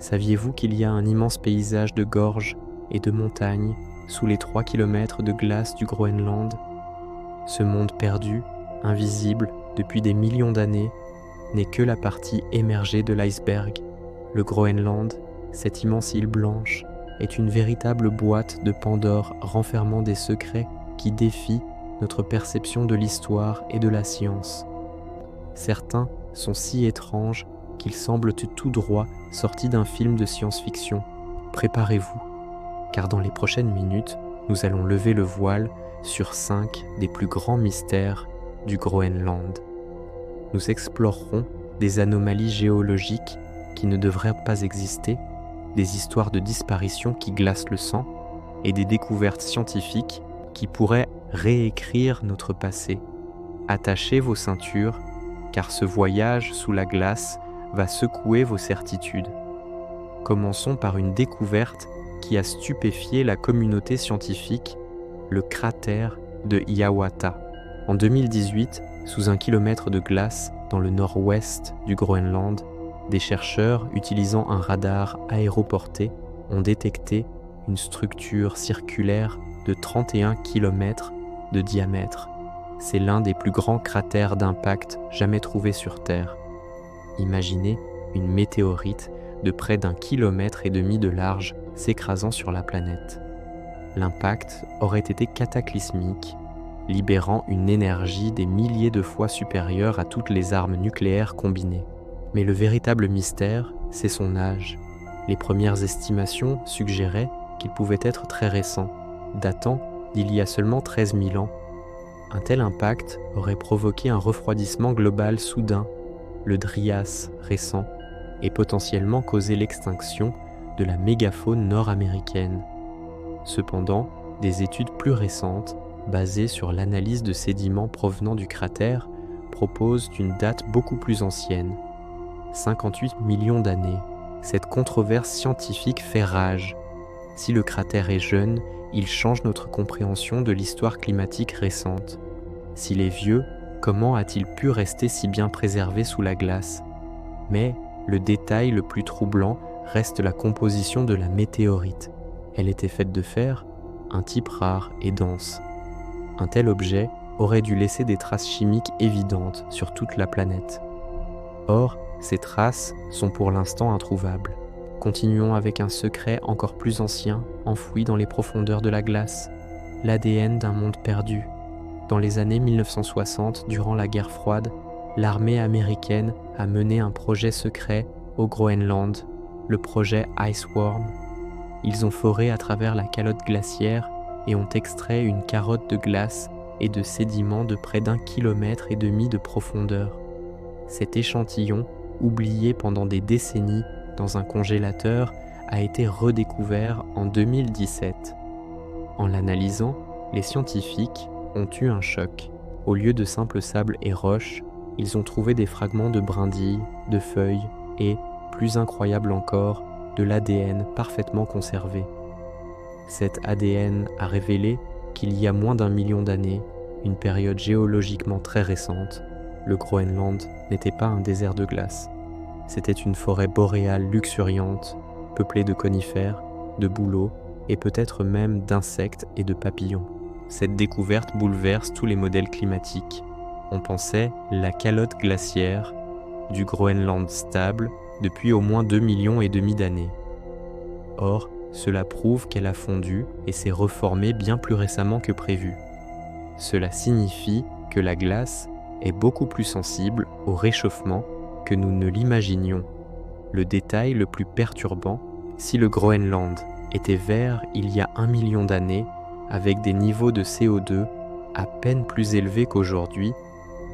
Saviez-vous qu'il y a un immense paysage de gorges et de montagnes sous les 3 kilomètres de glace du Groenland? Ce monde perdu, invisible depuis des millions d'années, n'est que la partie émergée de l'iceberg. Le Groenland, cette immense île blanche, est une véritable boîte de Pandore renfermant des secrets qui défient notre perception de l'histoire et de la science. Certains sont si étranges qu'ils semblent tout droit sortis d'un film de science-fiction. Préparez-vous, car dans les prochaines minutes, nous allons lever le voile sur 5 des plus grands mystères du Groenland. Nous explorerons des anomalies géologiques qui ne devraient pas exister, des histoires de disparition qui glacent le sang et des découvertes scientifiques qui pourraient réécrire notre passé. Attachez vos ceintures, car ce voyage sous la glace va secouer vos certitudes. Commençons par une découverte qui a stupéfié la communauté scientifique, le cratère de Hiawatha. En 2018, sous 1 kilomètre de glace dans le nord-ouest du Groenland, des chercheurs utilisant un radar aéroporté ont détecté une structure circulaire de 31 km de diamètre. C'est l'un des plus grands cratères d'impact jamais trouvés sur Terre. Imaginez une météorite de près d'1,5 km de large s'écrasant sur la planète. L'impact aurait été cataclysmique, libérant une énergie des milliers de fois supérieure à toutes les armes nucléaires combinées. Mais le véritable mystère, c'est son âge. Les premières estimations suggéraient qu'il pouvait être très récent, datant d'il y a seulement 13 000 ans. Un tel impact aurait provoqué un refroidissement global soudain, le Dryas récent, et potentiellement causé l'extinction de la mégafaune nord-américaine. Cependant, des études plus récentes, basées sur l'analyse de sédiments provenant du cratère, proposent une date beaucoup plus ancienne, 58 millions d'années. Cette controverse scientifique fait rage. Si le cratère est jeune, il change notre compréhension de l'histoire climatique récente. S'il est vieux, comment a-t-il pu rester si bien préservé sous la glace? Mais le détail le plus troublant reste la composition de la météorite. Elle était faite de fer, un type rare et dense. Un tel objet aurait dû laisser des traces chimiques évidentes sur toute la planète. Or, ces traces sont pour l'instant introuvables. Continuons avec un secret encore plus ancien, enfoui dans les profondeurs de la glace, l'ADN d'un monde perdu. Dans les années 1960, durant la guerre froide, l'armée américaine a mené un projet secret au Groenland, le projet Iceworm. Ils ont foré à travers la calotte glaciaire et ont extrait une carotte de glace et de sédiments de près d'1,5 km de profondeur. Cet échantillon, oublié pendant des décennies dans un congélateur, a été redécouvert en 2017. En l'analysant, les scientifiques ont eu un choc. Au lieu de simples sables et roches, ils ont trouvé des fragments de brindilles, de feuilles et, plus incroyable encore, de l'ADN parfaitement conservé. Cet ADN a révélé qu'il y a moins d'1 million d'années, une période géologiquement très récente, le Groenland n'était pas un désert de glace. C'était une forêt boréale luxuriante, peuplée de conifères, de bouleaux et peut-être même d'insectes et de papillons. Cette découverte bouleverse tous les modèles climatiques. On pensait la calotte glaciaire du Groenland stable depuis au moins 2,5 millions d'années. Or, cela prouve qu'elle a fondu et s'est reformée bien plus récemment que prévu. Cela signifie que la glace est beaucoup plus sensible au réchauffement que nous ne l'imaginions. Le détail le plus perturbant, si le Groenland était vert il y a 1 million d'années, avec des niveaux de CO2 à peine plus élevés qu'aujourd'hui,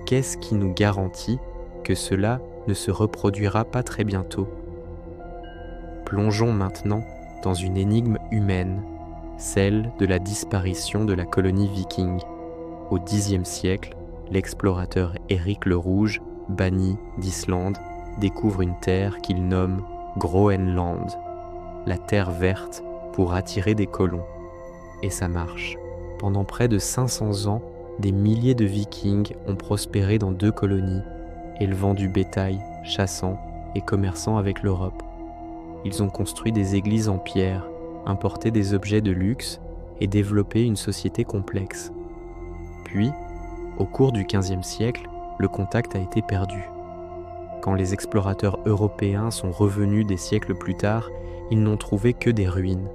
qu'est-ce qui nous garantit que cela ne se reproduira pas très bientôt? Plongeons maintenant dans une énigme humaine, celle de la disparition de la colonie viking. Au Xe siècle, l'explorateur Éric le Rouge, banni d'Islande, découvre une terre qu'il nomme Groenland, la terre verte pour attirer des colons. Et ça marche. Pendant près de 500 ans, des milliers de Vikings ont prospéré dans 2 colonies, élevant du bétail, chassant et commerçant avec l'Europe. Ils ont construit des églises en pierre, importé des objets de luxe et développé une société complexe. Puis, au cours du XVe siècle, le contact a été perdu. Quand les explorateurs européens sont revenus des siècles plus tard, ils n'ont trouvé que des ruines.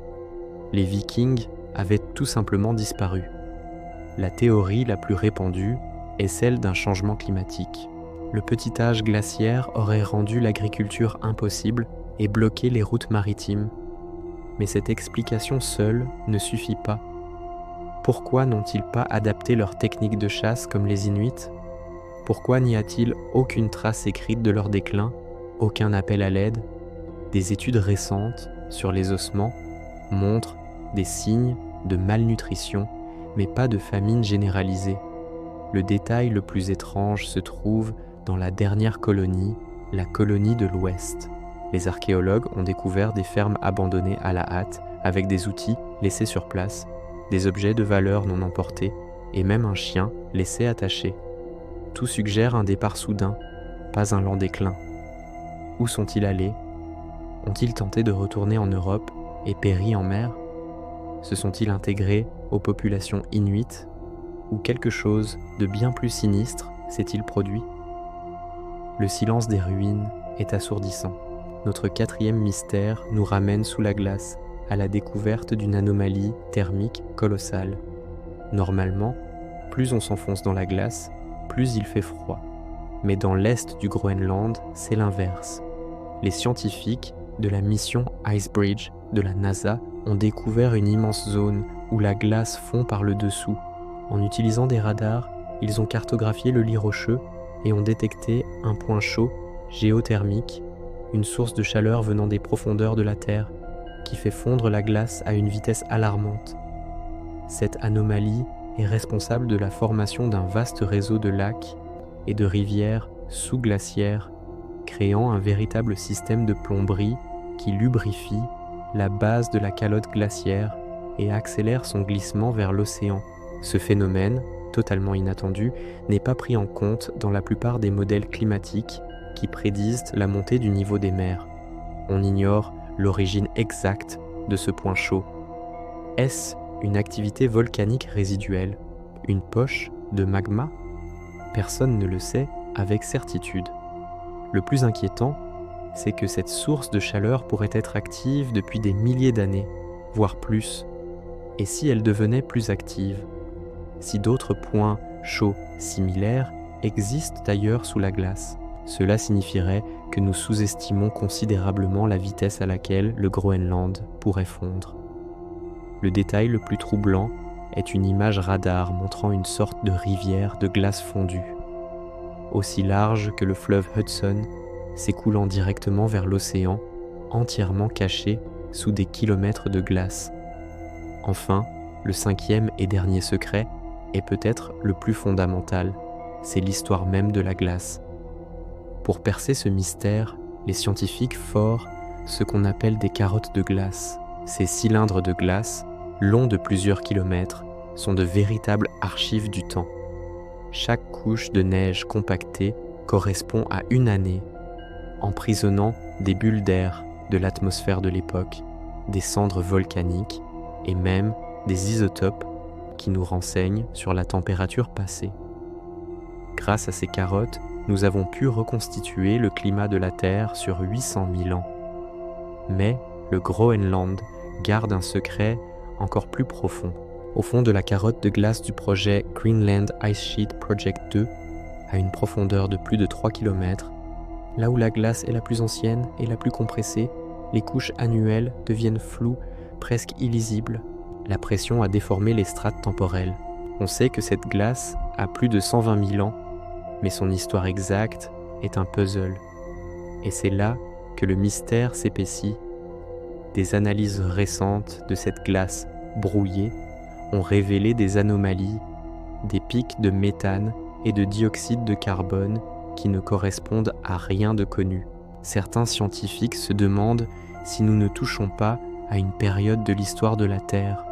Les Vikings avaient tout simplement disparu. La théorie la plus répandue est celle d'un changement climatique. Le petit âge glaciaire aurait rendu l'agriculture impossible et bloqué les routes maritimes. Mais cette explication seule ne suffit pas. Pourquoi n'ont-ils pas adapté leurs techniques de chasse comme les Inuits ? Pourquoi n'y a-t-il aucune trace écrite de leur déclin, aucun appel à l'aide ? Des études récentes sur les ossements montrent des signes de malnutrition, mais pas de famine généralisée. Le détail le plus étrange se trouve dans la dernière colonie, la colonie de l'Ouest. Les archéologues ont découvert des fermes abandonnées à la hâte, avec des outils laissés sur place, des objets de valeur non emportés, et même un chien laissé attaché. Tout suggère un départ soudain, pas un lent déclin. Où sont-ils allés ? Ont-ils tenté de retourner en Europe et péri en mer ? Se sont-ils intégrés aux populations inuites ? Ou quelque chose de bien plus sinistre s'est-il produit ? Le silence des ruines est assourdissant. Notre quatrième mystère nous ramène sous la glace à la découverte d'une anomalie thermique colossale. Normalement, plus on s'enfonce dans la glace, plus il fait froid. Mais dans l'est du Groenland, c'est l'inverse. Les scientifiques de la mission Icebridge de la NASA ont découvert une immense zone où la glace fond par le dessous. En utilisant des radars, ils ont cartographié le lit rocheux et ont détecté un point chaud géothermique, une source de chaleur venant des profondeurs de la Terre, qui fait fondre la glace à une vitesse alarmante. Cette anomalie est responsable de la formation d'un vaste réseau de lacs et de rivières sous-glaciaires, créant un véritable système de plomberie qui lubrifie la base de la calotte glaciaire et accélère son glissement vers l'océan. Ce phénomène, totalement inattendu, n'est pas pris en compte dans la plupart des modèles climatiques qui prédisent la montée du niveau des mers. On ignore l'origine exacte de ce point chaud. Est-ce une activité volcanique résiduelle, une poche de magma ? Personne ne le sait avec certitude. Le plus inquiétant, c'est que cette source de chaleur pourrait être active depuis des milliers d'années, voire plus. Et si elle devenait plus active ? Si d'autres points chauds similaires existent ailleurs sous la glace, cela signifierait que nous sous-estimons considérablement la vitesse à laquelle le Groenland pourrait fondre. Le détail le plus troublant est une image radar montrant une sorte de rivière de glace fondue, aussi large que le fleuve Hudson, s'écoulant directement vers l'océan, entièrement caché sous des kilomètres de glace. Enfin, le cinquième et dernier secret est peut-être le plus fondamental, c'est l'histoire même de la glace. Pour percer ce mystère, les scientifiques forent ce qu'on appelle des carottes de glace. Ces cylindres de glace, longs de plusieurs kilomètres, sont de véritables archives du temps. Chaque couche de neige compactée correspond à une année, emprisonnant des bulles d'air de l'atmosphère de l'époque, des cendres volcaniques et même des isotopes qui nous renseignent sur la température passée. Grâce à ces carottes, nous avons pu reconstituer le climat de la Terre sur 800 000 ans. Mais le Groenland garde un secret encore plus profond. Au fond de la carotte de glace du projet Greenland Ice Sheet Project 2, à une profondeur de plus de 3 km, là où la glace est la plus ancienne et la plus compressée, les couches annuelles deviennent floues, presque illisibles. La pression a déformé les strates temporelles. On sait que cette glace a plus de 120 000 ans, mais son histoire exacte est un puzzle. Et c'est là que le mystère s'épaissit. Des analyses récentes de cette glace brouillée ont révélé des anomalies, des pics de méthane et de dioxyde de carbone qui ne correspondent à rien de connu. Certains scientifiques se demandent si nous ne touchons pas à une période de l'histoire de la Terre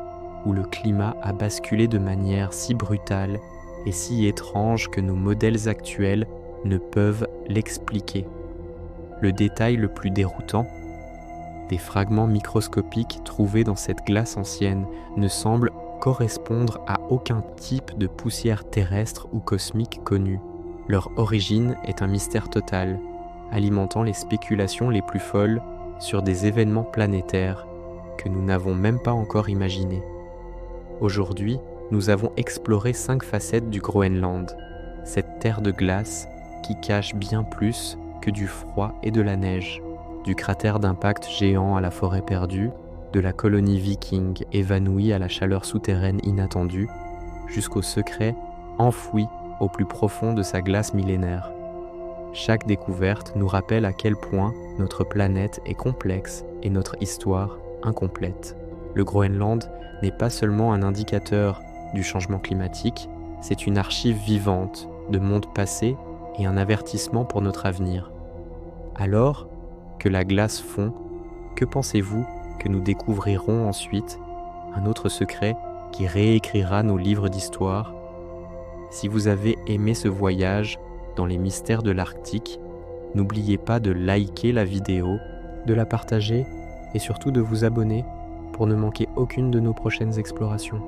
où le climat a basculé de manière si brutale et si étrange que nos modèles actuels ne peuvent l'expliquer. Le détail le plus déroutant, Des fragments microscopiques trouvés dans cette glace ancienne ne semblent correspondre à aucun type de poussière terrestre ou cosmique connue. Leur origine est un mystère total, alimentant les spéculations les plus folles sur des événements planétaires que nous n'avons même pas encore imaginés. Aujourd'hui, nous avons exploré 5 facettes du Groenland, cette terre de glace qui cache bien plus que du froid et de la neige, du cratère d'impact géant à la forêt perdue, de la colonie viking évanouie à la chaleur souterraine inattendue, jusqu'aux secrets enfouis au plus profond de sa glace millénaire. Chaque découverte nous rappelle à quel point notre planète est complexe et notre histoire incomplète. Le Groenland n'est pas seulement un indicateur du changement climatique, c'est une archive vivante de mondes passés et un avertissement pour notre avenir. Alors que la glace fond, que pensez-vous que nous découvrirons ensuite un autre secret qui réécrira nos livres d'histoire? Si vous avez aimé ce voyage dans les mystères de l'Arctique, n'oubliez pas de liker la vidéo, de la partager et surtout de vous abonner pour ne manquer aucune de nos prochaines explorations.